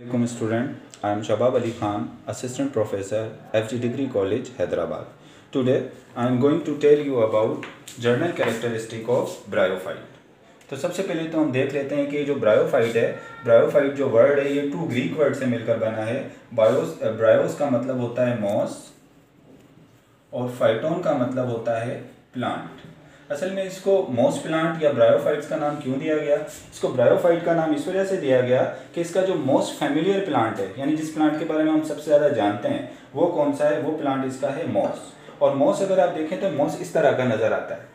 Welcome student, I am Shabab Ali Khan, Assistant Professor, FG Degree College, Hyderabad. Today I am going to tell you about general characteristic of bryophyte. तो सबसे पहले तो हम देख लेते हैं कि जो ब्रायोफाइट है, ब्रायोफाइट जो वर्ड है ये 2 ग्रीक वर्ड से मिलकर बना है। ब्रायोस का मतलब होता है मॉस और फाइटोन का मतलब होता है प्लांट। असल में इसको मॉस प्लांट या ब्रायोफाइट्स का नाम क्यों दिया गया? इसको ब्रायोफाइट का नाम इस वजह से दिया गया कि इसका जो मोस्ट फैमिलियर प्लांट है, यानी जिस प्लांट के बारे में हम सबसे ज़्यादा जानते हैं वो कौन सा है, वो प्लांट इसका है मॉस। और मॉस अगर आप देखें तो मॉस इस तरह का नज़र आता है,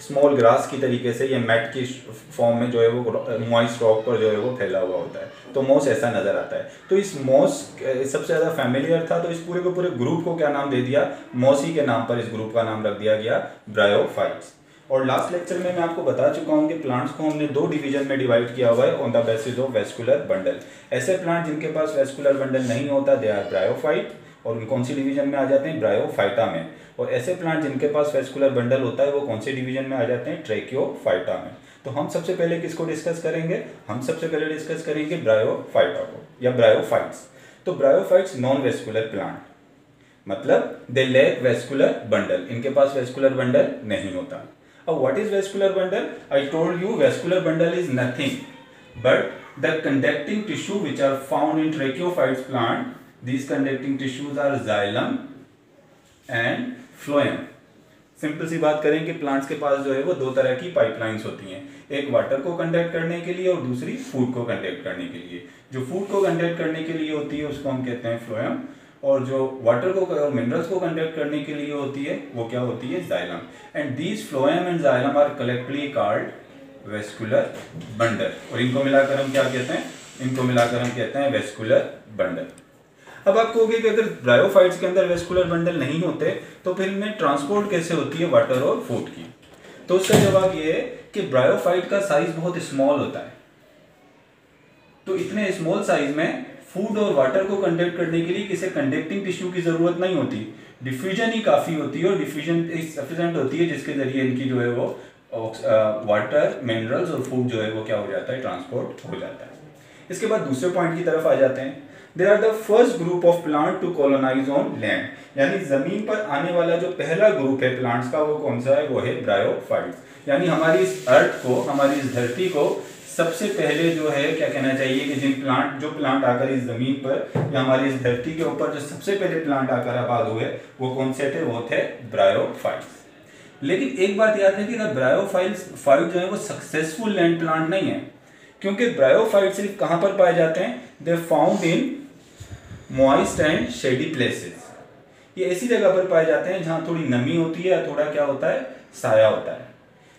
स्मॉल ग्रास की तरीके से, ये मैट की फॉर्म में जो है वो मॉइस्ट रॉक पर जो है वो फैला हुआ होता है, तो मॉस ऐसा नज़र आता है। तो इस मॉस सबसे ज़्यादा फैमिलियर था, तो इस पूरे के पूरे ग्रुप को क्या नाम दे दिया? मॉसी के नाम पर इस ग्रुप का नाम रख दिया गया, ब्रायोफाइट्स। और लास्ट लेक्चर में मैं आपको बता चुका हूँ कि प्लांट्स को हमने 2 डिवीजन में डिवाइड किया हुआ है on the basis of vascular bundle. ऐसे प्लांट जिनके पास वेस्कुलर बंडल नहीं होता दे आर ब्रायोफाइट, और कौन सी डिवीजन में आ जाते हैं? ब्रायोफाइटा में। और ऐसे प्लांट जिनके पास वेस्कुलर बंडल होता है वो कौन से डिवीजन में आ जाते हैं? ट्रैकियोफाइटा में। तो हम सबसे पहले किसको डिस्कस करेंगे? हम सबसे पहले डिस्कस करेंगे ब्रायोफाइटा को या ब्रायोफाइट्स। तो ब्रायोफाइट्स नॉन वेस्कुलर प्लांट, मतलब दे लैक वेस्कुलर बंडल, इनके पास वेस्कुलर बंडल नहीं होता। अब what is vascular bundle? I told you vascular bundle is nothing but the conducting tissue which are found in tracheophytes plant. These conducting tissues are xylem and phloem. Simple सी बात करें कि plants के पास जो है वो 2 तरह की पाइपलाइंस होती हैं, एक वाटर को कंडक्ट करने के लिए और दूसरी फूड को कंडक्ट करने के लिए। जो फूड को कंडक्ट करने के लिए होती है उसको हम कहते हैं फ्लोएम, और जो वाटर को और मिनरल्स को कंडक्ट करने के लिए होती है वो क्या होती है? Xylem. And these phloem and xylem are collectively called vascular bundle, और इनको मिलाकर हम क्या कहते हैं? इनको मिलाकर हम कहते हैं वेस्कुलर बंडल। अब आप कहोगे कि अगर ब्रायोफाइट्स के अंदर वेस्कुलर बंडल नहीं होते तो फिर इनमें ट्रांसपोर्ट कैसे होती है वाटर और फूड की? तो उसका जवाब ये है कि ब्रायोफाइट का साइज बहुत स्मॉल होता है, तो इतने स्मॉल साइज में फूड और वाटर को कंडक्ट करने के लिए किसी कंडक्टिंग टिश्यू की जरूरत नहीं होती, डिफ्यूजन ही काफी होती है, और डिफ्यूजन सफिशिएंट होती है जिसके जरिए इनकी जो है वो वाटर, मिनरल्स और फूड जो है वो क्या हो जाता है? ट्रांसपोर्ट हो जाता है। इसके बाद दूसरे पॉइंट की तरफ आ जाते हैं। They are the first group of plant to colonize on land, यानी जमीन पर आने वाला जो पहला ग्रुप है प्लांट्स का वो कौन सा है? वो है ब्रायोफाइट्स। यानी हमारी इस अर्थ को, हमारी इस धरती को सबसे पहले जो है क्या कहना चाहिए कि जो प्लांट आकर इस जमीन पर या हमारी इस धरती के ऊपर जो सबसे पहले प्लांट आकर आबाद हुए वो कौन से थे? वो थे ब्रायोफाइट्स। लेकिन एक बात याद है कि फाइट जो है वो सक्सेसफुल लैंड प्लांट नहीं है, क्योंकि ब्रायोफाइट सिर्फ कहां पर पाए जाते हैं? They found in moist and shady places. ये ऐसी जगह पर पाए जाते हैं जहां थोड़ी नमी होती है या थोड़ा क्या होता है? साया होता है।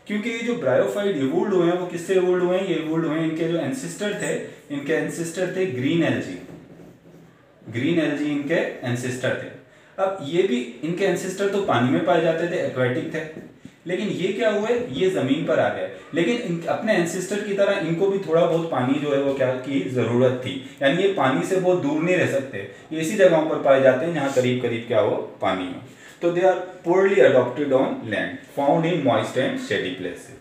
क्योंकि ये जो ब्रायोफाइट इवोल्व हुए हैं वो किससे इवोल्व हुए हैं? ये इवोल्व हुए इनके जो एंसेस्टर थे, इनके एंसेस्टर थे ग्रीन एल्जी। ग्रीन एल्जी इनके एंसेस्टर थे। अब ये भी इनके एंसेस्टर तो पानी में पाए जाते थे, एक्वेटिक थे, लेकिन ये क्या हुए? ये जमीन पर आ गए, लेकिन अपने एंसेस्टर की तरह इनको भी थोड़ा बहुत पानी जो है वो क्या की जरूरत थी, यानी ये पानी से बहुत दूर नहीं रह सकते, ये इसी जगहों पर पाए जाते हैं जहां करीब करीब क्या हो? पानी हो। तो they are poorly adopted on land, found in moist and shady places.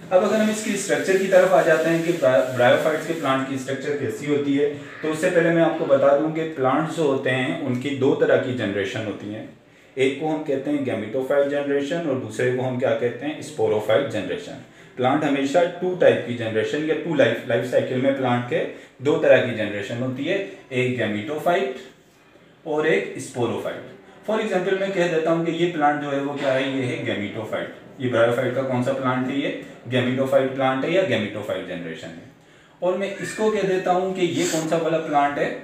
अब अगर हम इसकी स्ट्रक्चर की तरफ आ जाते हैं कि ब्रायोफाइट्स के प्लांट की स्ट्रक्चर कैसी होती है, तो उससे पहले मैं आपको बता दूं कि प्लांट्स जो होते हैं उनकी 2 तरह की जनरेशन होती है। एक को हम कहते हैं गैमेटोफाइट जनरेशन और दूसरे को हम क्या कहते हैं? Sporophyte generation. प्लांट हमेशा 2 टाइप की जनरेशन या 2 लाइफ साइकिल में प्लांट के 2 तरह की जनरेशन होती है, एक गैमेटोफाइट और एक स्पोरोफाइट। फॉर एग्जांपल मैं कह देता हूं कि ये प्लांट जो है वो क्या है? ये है गैमेटोफाइट। ये ब्रायोफाइट का कौन सा प्लांट है? ये गैमेटोफाइट प्लांट है या गैमेटोफाइट जनरेशन है। और मैं इसको कह देता हूं कि ये कौन सा वाला प्लांट है?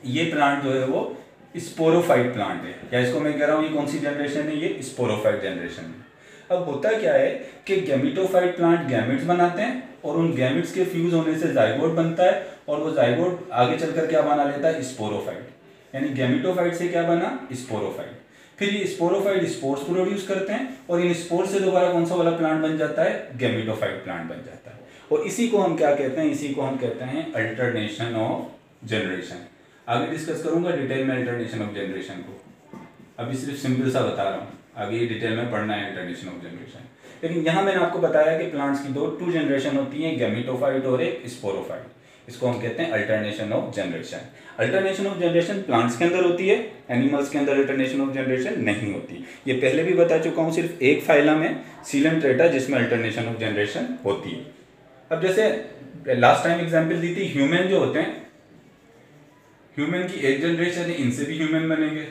ये प्लांट जो है वो स्पोरोफाइट प्लांट है, या इसको मैं कह रहा हूं ये कौन सी जनरेशन है? ये स्पोरोफाइट जनरेशन है। अब होता क्या है कि गैमेटोफाइट प्लांट गैमेट्स बनाते हैं और उन गैमेट्स के फ्यूज होने से जाइगोट बनता है, और वो जाइगोट आगे चलकर क्या बना लेता है? स्पोरोफाइट। यानी गैमेटोफाइट से क्या बना? स्पोरोफाइट। फिर ये स्पोरोफाइट स्पोर्स प्रोड्यूस करते हैं और इन स्पोर्स से दोबारा कौन सा वाला प्लांट बन जाता है? गैमेटोफाइट प्लांट बन जाता है। और इसी को हम क्या कहते हैं? इसी को हम कहते हैं अल्टरनेशन ऑफ जनरेशन। आगे डिस्कस करूंगा डिटेल में अल्टरनेशन ऑफ जनरेशन को, अभी सिर्फ सिंपल सा बता रहा हूँ, आगे डिटेल में पढ़ना है अल्टरनेशन ऑफ जनरेशन। लेकिन यहाँ मैंने आपको बताया कि प्लांट्स की 2 जनरेशन होती हैं, गैमेटोफाइट और एक स्पोरोफाइट। इसको हम कहते हैं alternation of generation. Alternation of generation plants के अंदर होती है, एनिमल्स के अंदर अल्टरनेशन ऑफ जनरेशन नहीं होती। ये पहले भी बता चुका हूँ, सिर्फ एक फाइलम है सीलेंट्रेटा जिसमें अल्टरनेशन ऑफ जनरेशन होती है। अब जैसे लास्ट टाइम एग्जाम्पल दी थी, ह्यूमन जो होते हैं, ह्यूमन की एक जनरेशन है, इनसे भी ह्यूमन बनेंगे,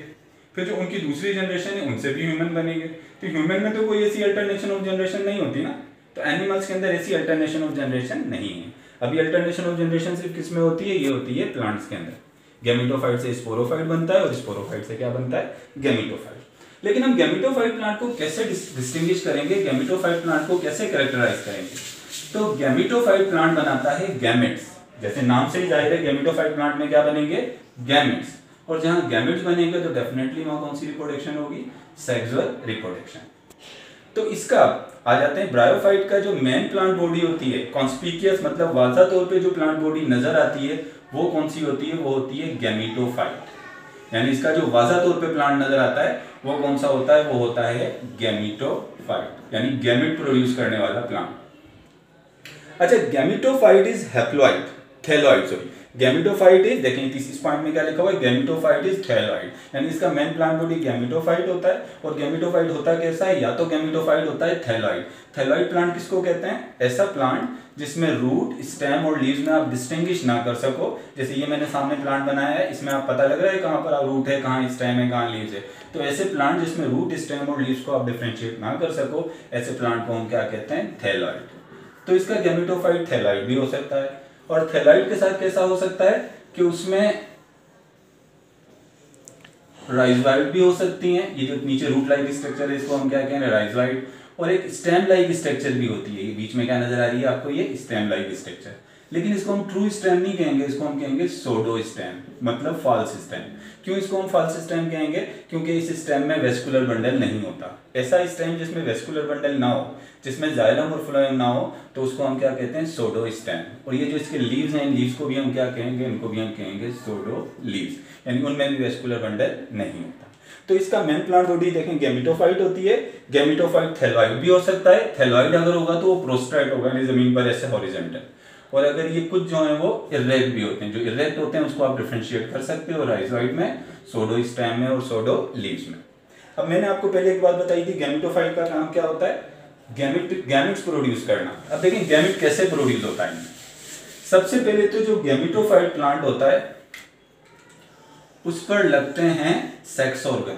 फिर जो उनकी दूसरी जनरेशन है उनसे भी ह्यूमन बनेंगे। तो ह्यूमन में तो कोई ऐसी अल्टरनेशन ऑफ जनरेशन नहीं होती ना, तो एनिमल्स के अंदर ऐसी अल्टरनेशन ऑफ जनरेशन नहीं है। अभी अल्टरनेशन ऑफ जनरेशन सिर्फ किस में होती है, ये होती है प्लांट्स के अंदर। गैमेटोफाइट से स्पोरोफाइट बनता है और स्पोरोफाइट से क्या बनता है, गैमेटोफाइट। लेकिन हम गैमेटोफाइट प्लांट को कैसे डिस्टिंग्विश करेंगे, गैमेटोफाइट प्लांट को कैसे कैरेक्टराइज करेंगे? तो गैमेटोफाइट प्लांट बनाता है गैमेट्स, जैसे नाम से ही जाहिर है गैमेटोफाइट प्लांट में क्या बनेंगे, गैमेट्स। और जहां गैमेट्स बनेंगे तो डेफिनेटली वहां कौन सी रिप्रोडक्शन होगी, सेक्सुअल रिप्रोडक्शन। तो इसका आ जाते हैं ब्रायोफाइट का जो मेन प्लांट बॉडी होती है, कॉन्स्पिकियस मतलब वाज़ा तौर पे जो प्लांट बॉडी नजर आती है वो कौन सी होती है, वो होती है गैमेटोफाइट। यानी इसका जो वाज़ा तौर पे प्लांट नजर आता है वो कौन सा होता है, वो होता है गैमेटोफाइट, यानी गैमेट प्रोड्यूस करने वाला प्लांट। अच्छा, gametophyte is haploid, thalloid sorry, gametophyte is, देखें इस पॉइंट में क्या लिखा हुआ है, गैमेटोफाइट इज थैलॉइड, यानी इसका मेन प्लांट बॉडी गैमेटोफाइट होता है। और गैमेटोफाइट होता कैसा है, या तो गैमेटोफाइट होता है थैलॉइड। थैलॉइड प्लांट किसको कहते हैं, ऐसा प्लांट जिसमें रूट, स्टेम और लीव्स में आप डिस्टिंग्विश ना कर सको। जैसे ये मैंने सामने प्लांट बनाया है, इसमें आप पता लग रहा है कहाँ पर रूट है, कहाँ स्टेम है, कहाँ लीव्स है। तो ऐसे प्लांट जिसमें रूट, स्टेम और लीव्स को आप डिफरेंशिएट ना कर सको, ऐसे प्लांट को हम क्या कहते हैं, थैलॉइड। तो इसका गैमेटोफाइट थैलॉइड भी हो सकता है। और थैलॉइड के साथ कैसा हो सकता है कि उसमें राइजोइड भी हो सकती हैं, ये जो नीचे रूट लाइक स्ट्रक्चर है इसको हम क्या कहेंगे, राइजोइड। और एक स्टेम लाइक स्ट्रक्चर भी होती है, ये बीच में क्या नजर आ रही है आपको, ये स्टेम लाइक स्ट्रक्चर। लेकिन इसको हम ट्रू स्टेम नहीं कहेंगे, इसको हम कहेंगे सोडो स्टेम, मतलब फॉल्स स्टेम। क्यों इसको हम फॉल्स स्टेम कहेंगे, क्योंकि इस स्टेम में वेस्कुलर बंडल नहीं होता। ऐसा स्टेम जिसमें वेस्कुलर बंडल ना हो, जिसमें जाइलम और फ्लोएम ना हो, तो उसको हम क्या कहते हैं, सोडो स्टेम। और ये जो इसके लीव्स हैं, लीव्स को भी हम क्या कहेंगे, इनको भी हम कहेंगे सोडो लीव्स, यानी उनमें भी वेस्कुलर बंडल नहीं होता। तो इसका मेन प्लांट बॉडी देखें गैमेटोफाइट होती है। गैमेटोफाइट थैलॉइड भी हो सकता है, थैलॉइड अगर होगा तो वो प्रोस्ट्रेट होगा, यानी जमीन पर ऐसे हॉरिजॉन्टल। और अगर ये कुछ जो है वो इरेक्ट भी होते हैं, जो इरेक्ट होते हैं उसको आप डिफरेंशिएट कर सकते हो राइजोइड में, सोडो स्टेम में और सोडो लीव्स में। अब मैंने आपको पहले एक बात बताई थी, गैमेटोफाइट का काम क्या होता है, गैमेट्स प्रोड्यूस करना। अब देखिए गैमेट कैसे प्रोड्यूस होता है। सबसे पहले तो जो गैमेटोफाइट प्लांट होता है उस पर लगते हैं सेक्स ऑर्गन।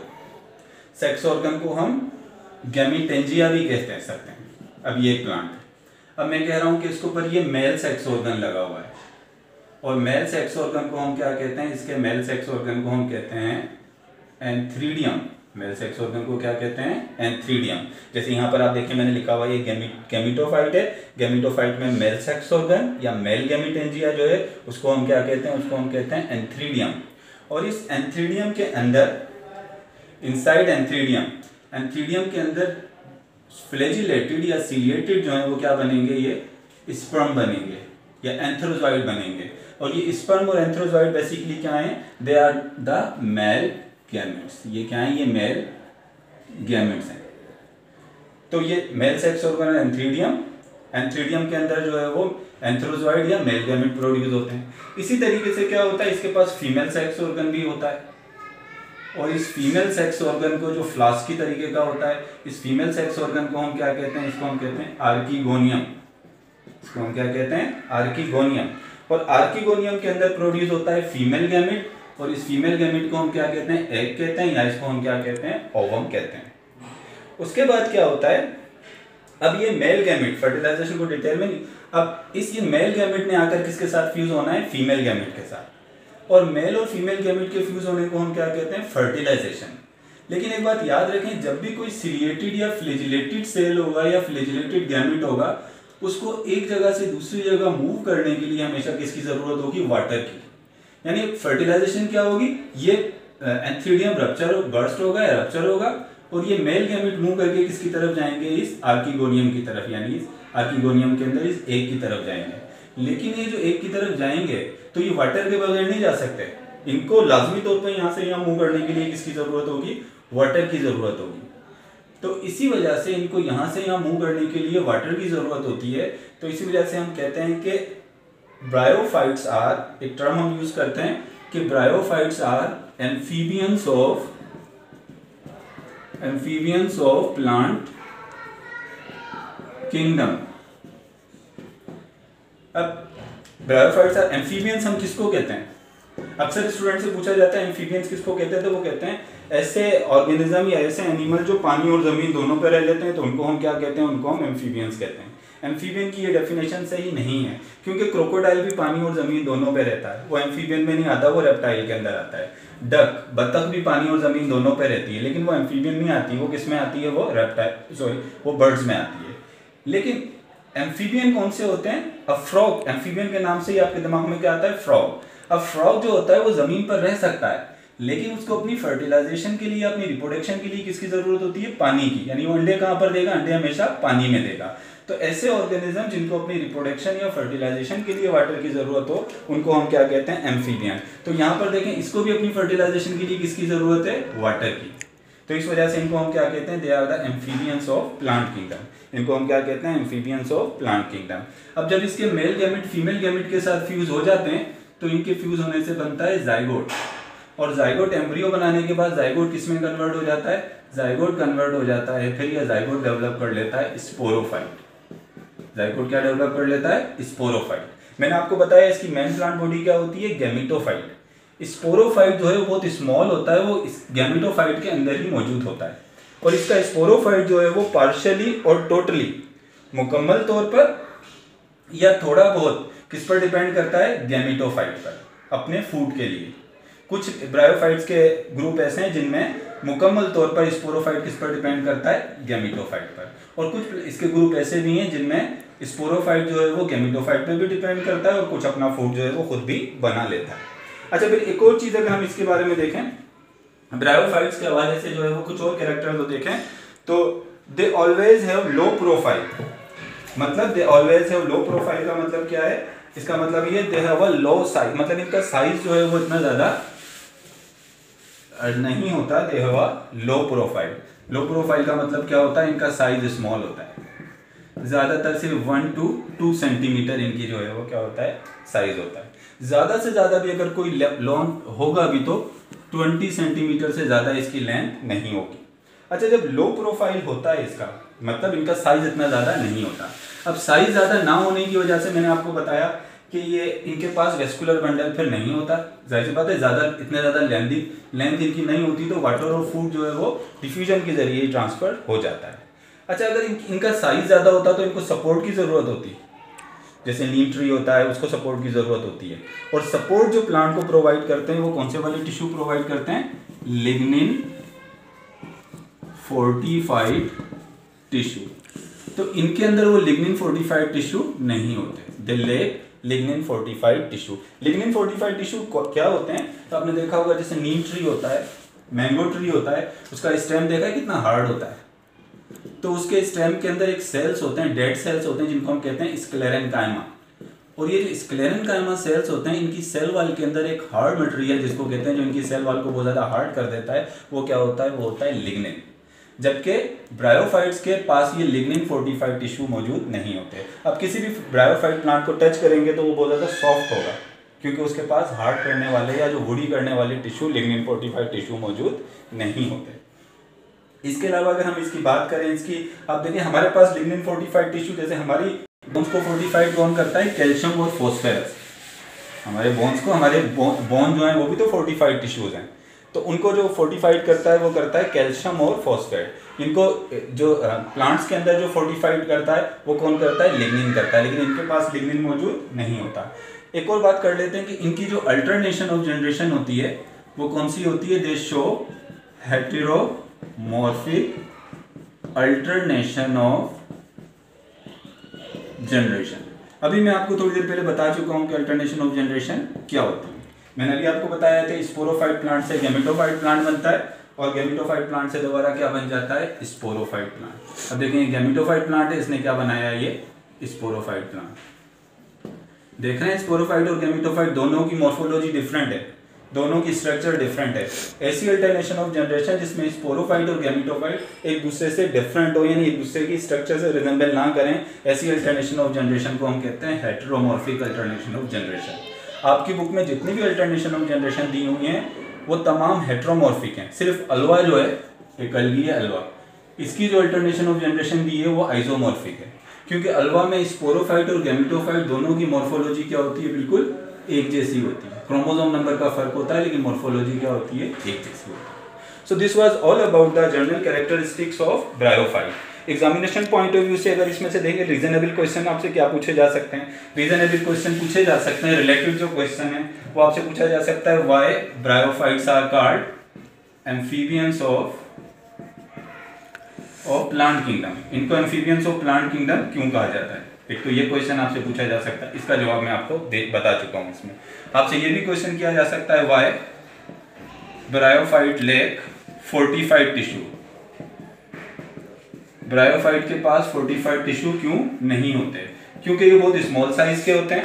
सेक्स ऑर्गन को हम गैमीटेंजिया भी कहते सकते हैं। अब ये प्लांट, अब मैं कह रहा हूं कि इसके ऊपर ये मेल सेक्स ऑर्गन लगा हुआ है, और मेल सेक्स ऑर्गन को हम क्या कहते हैं, इसके मेल सेक्स ऑर्गन को हम कहते हैं एंथ्रीडियम। मेल सेक्स ऑर्गन को क्या कहते हैं, एंथ्रीडियम। जैसे यहाँ पर आप देखिए मैंने लिखा हुआ है ये गैमेटोफाइट है, गैमेटोफाइट में मेल सेक्स ऑर्गन या मेल गैमीटेंजिया जो है उसको हम क्या कहते हैं, उसको हम कहते हैं एंथ्रीडियम। और इस एंथ्रीडियम के अंदर, इनसाइड एंथ्रीडियम के अंदर फ्लैजिलेटेड या सीलिएटेड जो है वो क्या बनेंगे, ये स्पर्म बनेंगे या एंथ्रोजॉइड बनेंगे। और ये स्पर्म और एंथ्रोजॉइड बेसिकली क्या है, they are the male gametes. ये क्या है, ये मेल गैमेट्स हैं। तो ये male sex organ antheridium, antheridium के अंदर जो है वो एंथ्रोजॉइड या मेल गैमेट प्रोड्यूस होते हैं। इसी तरीके से क्या होता है, इसके पास फीमेल सेक्स ऑर्गन भी होता है। और इस फीमेल सेक्स ऑर्गन को जो फ्लास्की तरीके का होता है, इस फीमेल सेक्स ऑर्गन को हम क्या कहते हैं, इसको हम कहते हैं आर्कीगोनियम। इसको हम क्या कहते हैं, आर्कीगोनियम। और आर्कीगोनियम के अंदर प्रोड्यूस होता है फीमेल गैमेट, और इस फीमेल गैमेट को हम क्या कहते हैं, एग कहते हैं, या इसको हम क्या कहते हैं, ओवम कहते हैं। उसके बाद क्या होता है, अब ये मेल गैमेट फर्टिलाइजेशन को डिटेल में नहीं, अब इस मेल गैमेट ने आकर किसके साथ फ्यूज होना है, फीमेल गैमेट के साथ। और मेल और फीमेल गैमेट के फ्यूज होने को हम क्या कहते हैं, फर्टिलाइजेशन। लेकिन एक बात याद रखें, जब भी कोई सिलिएटेड या फ्लैजिलेटेड सेल होगा या फ्लैजिलेटेड गैमेट होगा, उसको एक जगह से दूसरी जगह मूव करने के लिए हमेशा किसकी जरूरत होगी, वाटर की। यानी फर्टिलाइजेशन क्या होगी, ये एंथ्रीडियम बर्स्ट होगा या रप्चर होगा, और ये मेल गैमेट मूव करके किसकी तरफ जाएंगे, इस आर्कीगोनियम की तरफ, यानी इस आर्कीगोनियम के अंदर इस एग की तरफ जाएंगे। लेकिन ये जो एग की तरफ जाएंगे तो ये वाटर के बगैर नहीं जा सकते, इनको लाजमी तौर पर यहाँ से यहाँ मूव करने के लिए किसकी जरूरत होगी, वाटर की जरूरत होगी। तो इसी वजह से इनको यहाँ से यहाँ मूव करने के लिए वाटर की जरूरत होती है। तो इसी वजह से हम कहते हैं कि ब्रायोफाइट्स आर, एक टर्म हम यूज करते हैं कि bryophytes are amphibians of plant kingdom. अब ब्रायोफाइट्स आर एम्फीबियंस हम किसको कहते हैं? अक्सर स्टूडेंट से पूछा जाता है एम्फीबियंस किसको कहते हैं, तो वो कहते हैं ऐसे ऑर्गेनिज्म या ऐसे एनिमल जो पानी और जमीन दोनों पे रह लेते हैं, तो उनको हम क्या कहते हैं? उनको हम एम्फीबियंस कहते हैं। एम्फीबियन की ये डेफिनेशन सही नहीं है, क्योंकि क्रोकोडाइल भी पानी और जमीन दोनों पे रहता है, वो एम्फीबियन में नहीं आता, वो रेप्टाइल के अंदर आता है। डक, बतख भी पानी और जमीन दोनों पे रहती है, लेकिन वो एम्फीबियन नहीं आती, वो किस में आती है? वो रेप्टाइल, सॉरी, वो बर्ड्स में आती है। लेकिन एम्फीबियन कौन से होते हैं? अब फ्रॉग, एम्फीबियन के नाम से ही आपके दिमाग में क्या आता है? फ्रॉग। अब फ्रॉग जो होता है वो जमीन पर रह सकता है, लेकिन उसको अपनी फर्टिलाइजेशन के लिए, अपनी रिप्रोडक्शन के लिए किसकी जरूरत होती है? पानी की। यानी वो अंडे कहाँ पर देगा? अंडे हमेशा पानी में देगा। तो ऐसे ऑर्गेनिज्म जिनको अपनी रिप्रोडक्शन या फर्टिलाइजेशन के लिए वाटर की जरूरत हो, उनको हम क्या कहते हैं? एम्फीबियन। तो यहाँ पर देखें, इसको भी अपनी फर्टिलाइजेशन के लिए किसकी जरूरत है? वाटर की। तो इस वजह से इनको हम क्या कहते हैं? They are the amphibians of plant kingdom. इनको हम क्या कहते हैं? Amphibians of plant kingdom. अब जब इसके मेल गैमेट फीमेल गैमेट के साथ फ्यूज हो जाते हैं, तो इनके फ्यूज होने से बनता है जाइगोट, और जाइगोट एम्ब्रियो बनाने के बाद जाइगोट किस में कन्वर्ट हो जाता है? जाइगोट कन्वर्ट हो जाता है, फिर यह जाइगोट डेवलप कर लेता है स्पोरोफाइट। जाइगोट क्या डेवलप कर लेता है? स्पोरोफाइट। मैंने आपको बताया इसकी मेन प्लांट बॉडी क्या होती है? गैमेटोफाइट। स्पोरोफाइट जो है वो बहुत स्मॉल होता है, वो इस गैमेटोफाइट के अंदर ही मौजूद होता है। और इसका स्पोरोफाइट जो है वो पार्शियली और टोटली, मुकम्मल तौर पर या थोड़ा बहुत, किस पर डिपेंड करता है? गैमेटोफाइट पर, अपने फूड के लिए। कुछ ब्रायोफाइट्स के ग्रुप ऐसे हैं जिनमें मुकम्मल तौर पर स्पोरोफाइट किस पर डिपेंड करता है? गैमेटोफाइट पर। और कुछ इसके ग्रुप ऐसे भी हैं जिनमें स्पोरोफाइट जो है वो गैमेटोफाइट पर भी डिपेंड करता है, और कुछ अपना फूड जो है वो खुद भी बना लेता है। अच्छा, फिर एक और चीज़ अगर हम इसके बारे में देखें, ब्रायोफाइट्स के हवाले से जो है वो कुछ और कैरेक्टर देखें, तो they always have low profile. मतलब they always have low profile का मतलब क्या है? इसका मतलब ये they have a low size, मतलब इनका साइज जो है वो इतना ज़्यादा नहीं होता। They have a low profile. Low profile का मतलब क्या होता है? इनका साइज स्मॉल होता है, ज़्यादातर सिर्फ 1 to 2 सेंटीमीटर इनकी जो है वो क्या होता है? साइज होता है। ज़्यादा से ज़्यादा भी अगर कोई लॉन होगा भी तो 20 सेंटीमीटर से ज़्यादा इसकी लेंथ नहीं होगी। अच्छा, जब लो प्रोफाइल होता है इसका मतलब इनका साइज इतना ज़्यादा नहीं होता। अब साइज ज़्यादा ना होने की वजह से मैंने आपको बताया कि ये इनके पास वेस्कुलर बंडल फिर नहीं होता। जाहिर सी बात है, इतने ज़्यादा लेंथ इनकी नहीं होती, तो वाटर और फूड जो है वो डिफ्यूजन के जरिए ट्रांसफर हो जाता है। अच्छा, अगर इनका साइज ज़्यादा होता तो इनको सपोर्ट की ज़रूरत होती, जैसे नीम ट्री होता है उसको सपोर्ट की ज़रूरत होती है। और सपोर्ट जो प्लांट को प्रोवाइड करते हैं वो कौन से वाले टिश्यू प्रोवाइड करते हैं? Lignin fortified tissue. तो इनके अंदर वो लिग्निन फोर्टिफाइड टिश्यू नहीं होते। They lack lignin fortified tissue. Lignin fortified tissue क्या होते हैं? तो आपने देखा होगा, जैसे नीम ट्री होता है, मैंगो ट्री होता है, उसका स्टेम देखा है कितना हार्ड होता है। तो उसके स्टेम के अंदर एक सेल्स होते हैं, डेड सेल्स होते हैं, जिनको हम कहते हैं स्क्लेरेनकाइमा। और ये जो स्क्लेरेनकाइमा सेल्स होते हैं, इनकी सेल वॉल के अंदर एक हार्ड मटेरियल जिसको कहते हैं, जो इनकी सेल वॉल को बहुत ज़्यादा हार्ड कर देता है, वो क्या होता है? वो होता है लिग्निन। जबकि ब्रायोफाइट्स के पास ये लिग्निन फोर्टिफाइड टिश्यू मौजूद नहीं होते। अब किसी भी ब्रायोफाइट प्लांट को टच करेंगे तो वो बहुत ज़्यादा सॉफ्ट होगा, क्योंकि उसके पास हार्ड करने वाले या जो वुडी करने वाले टिश्यू, लिग्निन फोर्टिफाइड टिश्यू मौजूद नहीं होते। इसके अलावा अगर हम इसकी बात करें, इसकी आप देखिए, हमारे पास लिग्निन फोर्टिफाइड टिश्यू, जैसे हमारी बोन्स को फोर्टिफाइड कौन करता है? कैल्शियम और फॉस्फोरस। हमारे बोन्स को, हमारे बोन जो है वो भी तो फोर्टिफाइड टिश्यूज हैं, तो उनको जो फोर्टिफाइड करता है वो करता है कैल्शियम और फॉस्फेट। इनको जो प्लांट्स के अंदर जो फोर्टिफाइड करता है वो कौन करता है? लिग्निन करता है, लेकिन इनके पास लिग्निन मौजूद नहीं होता। एक और बात कर लेते हैं कि इनकी जो अल्टरनेशन ऑफ जनरेशन होती है वो कौन सी होती है? They show heteromorphic alternation of generation. अभी मैं आपको थोड़ी देर पहले बता चुका हूं कि अल्टरनेशन ऑफ जनरेशन क्या होती है। मैंने अभी आपको बताया था स्पोरोफाइट प्लांट से गैमेटोफाइट प्लांट बनता है, और गैमेटोफाइट प्लांट से दोबारा क्या बन जाता है? Sporophyte plant. अब देखिए, गैमेटोफाइट प्लांट है, इसने क्या बनाया? ये स्पोरोफाइट प्लांट। देख रहे हैं, स्पोरोफाइट और गैमेटोफाइट दोनों की मॉर्फोलॉजी डिफरेंट है, दोनों की स्ट्रक्चर डिफरेंट है। ऐसी अल्टरनेशन ऑफ जनरेशन जिसमें स्पोरोफाइट और गैमेटोफाइट एक दूसरे से डिफरेंट हो, यानी एक दूसरे की स्ट्रक्चर से रिजेंबल ना करें, ऐसी अल्टरनेशन ऑफ जनरेशन को हम कहते हैं हेटेरोमॉर्फिक अल्टरनेशन ऑफ जनरेशन। आपकी बुक में जितनी भी अल्टरनेशन ऑफ जनरेशन दी हुई हैं वो तमाम हेटेरोमॉर्फिक हैं। सिर्फ अल्वा जो है, एक अलगी है अल्वा, इसकी जो अल्टरनेशन ऑफ जनरेशन दी है वो आइसोमॉर्फिक है, क्योंकि अल्वा में स्पोरोफाइट और गैमेटोफाइट दोनों की मॉर्फोलॉजी क्या होती है, बिल्कुल एक जैसी होती है। क्रोमोसोम नंबर का फर्क होता है लेकिन मॉर्फोलॉजी क्या होती है, एक जैसी होती है। So this was all about the journal characteristics of bryophyte. Examination point of view से अगर इसमें से देखें, रीजनेबल क्वेश्चन आपसे क्या पूछे जा सकते हैं, रीजनेबल क्वेश्चन पूछे जा सकते हैं। रिलेटेड जो क्वेश्चन है वो आपसे पूछा जा सकता है, why bryophytes are called amphibians of plant kingdom. इनको एम्फीबियंस ऑफ प्लांट किंगडम क्यों कहा जाता है, एक तो ये क्वेश्चन आपसे पूछा जा सकता है, इसका जवाब मैं आपको बता चुका हूं। इसमें आपसे ये भी क्वेश्चन किया जा सकता है, why bryophyte lack fortified tissue. Bryophyte के पास फोर्टिफाइड टिश्यू क्यों नहीं होते, क्योंकि ये बहुत स्मॉल साइज के होते हैं,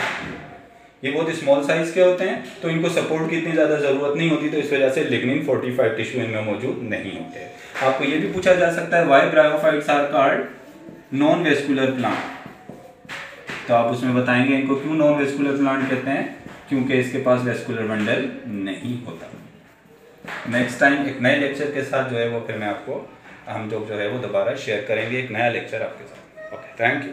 ये बहुत स्मॉल साइज के होते हैं, तो इनको सपोर्ट की इतनी ज़्यादा ज़रूरत नहीं होती, तो इस वजह से लिग्निन फोर्टिफाइड टिश्यू इनमें मौजूद नहीं होते। आपको ये भी पूछा जा सकता है, why bryophytes are called non vascular plant. तो आप उसमें बताएंगे इनको क्यों नॉन वेस्कुलर प्लांट कहते हैं, क्योंकि इसके पास वेस्कुलर बंडल नहीं होता। नेक्स्ट टाइम एक नए लेक्चर के साथ जो है वो फिर मैं आपको हम जो है वो दोबारा शेयर करेंगे, एक नया लेक्चर आपके साथ। Okay, thank you.